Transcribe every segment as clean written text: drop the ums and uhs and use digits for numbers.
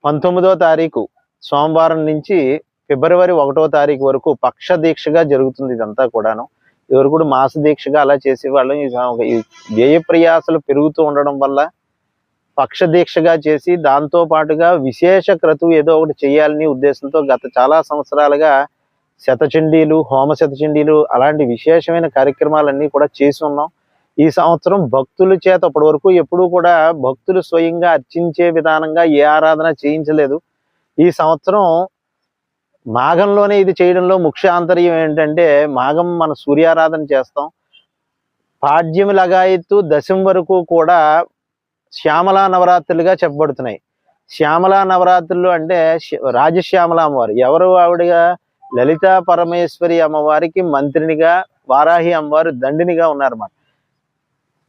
19వ తారీఖు సోమవారం నుంచి ఫిబ్రవరి 1వ తారీఖు వరకు పక్ష దీక్షగా జరుగుతుంది. ఇదంతా కూడాను ఎవరు కూడా మాస దీక్షగా అలా చేసేవాళ్ళం. ఈ వ్యయ ప్రయాసలు పెరుగుతూ ఉండడం వల్ల పక్ష దీక్షగా చేసి దాంతో పాటుగా విశేష క్రతువు ఏదో ఒకటి చేయాలని ఉద్దేశంతో గత చాలా సంవత్సరాలుగా శతచండీలు, హోమ శతచండీలు అలాంటి విశేషమైన కార్యక్రమాలన్నీ కూడా చేసి ఉన్నాం. ఈ సంవత్సరం భక్తుల చేత అప్పటి వరకు ఎప్పుడూ కూడా భక్తులు స్వయంగా అర్చించే విధానంగా ఏ ఆరాధన చేయించలేదు. ఈ సంవత్సరం మాఘంలోనే ఇది చేయడంలో ముఖ్య ఆంతర్యం ఏంటంటే, మాఘం మన సూర్యారాధన చేస్తాం. పాడ్యం లగాయత్తు దశం వరకు కూడా శ్యామలా నవరాత్రులుగా చెప్పబడుతున్నాయి. శ్యామలా నవరాత్రులు అంటే రాజశ్యామల అమ్మవారు. ఎవరు ఆవిడగా? లలితా పరమేశ్వరి అమ్మవారికి మంత్రినిగా, వారాహి అమ్మవారు దండినిగా ఉన్నారన్నమాట.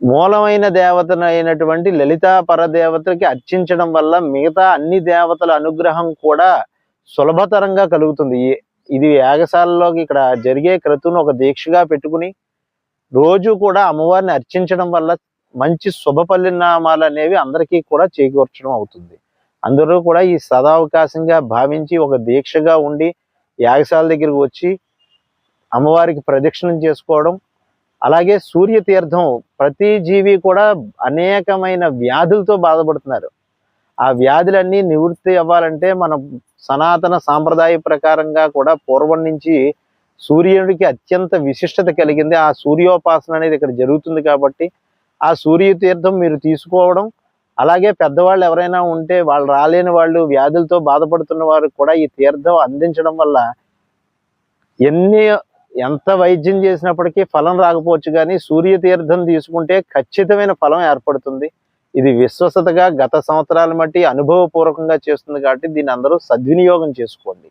మూలమైన దేవతనైనటువంటి లలితా పరదేవతకి అర్చించడం వల్ల మిగతా అన్ని దేవతల అనుగ్రహం కూడా సులభతరంగా కలుగుతుంది. ఇది యాగశాలలోకి ఇక్కడ జరిగే క్రతువును ఒక దీక్షగా పెట్టుకుని రోజు కూడా అమ్మవారిని అర్చించడం వల్ల మంచి శుభ పరిణామాలు అనేవి అందరికీ కూడా చేకూర్చడం అవుతుంది. అందరూ కూడా ఈ సదావకాశంగా భావించి ఒక దీక్షగా ఉండి యాగశాల దగ్గరికి వచ్చి అమ్మవారికి ప్రదక్షిణం చేసుకోవడం. అలాగే సూర్యతీర్థం, ప్రతి జీవి కూడా అనేకమైన వ్యాధులతో బాధపడుతున్నారు. ఆ వ్యాధులన్నీ నివృత్తి అవ్వాలంటే మనం సనాతన సాంప్రదాయ ప్రకారంగా కూడా పూర్వం నుంచి సూర్యుడికి అత్యంత విశిష్టత కలిగింది. ఆ సూర్యోపాసన అనేది ఇక్కడ జరుగుతుంది కాబట్టి ఆ సూర్య తీర్థం మీరు తీసుకోవడం, అలాగే పెద్దవాళ్ళు ఎవరైనా ఉంటే వాళ్ళు రాలేని వాళ్ళు, వ్యాధులతో బాధపడుతున్న వారు కూడా ఈ తీర్థం అందించడం వల్ల ఎంత వైద్యం చేసినప్పటికీ ఫలం రాకపోవచ్చు, కానీ సూర్య తీర్థం తీసుకుంటే ఖచ్చితమైన ఫలం ఏర్పడుతుంది. ఇది విశ్వసతగా గత సంవత్సరాల మట్టి అనుభవపూర్వకంగా చేస్తుంది కాబట్టి దీన్ని అందరూ సద్వినియోగం చేసుకోండి.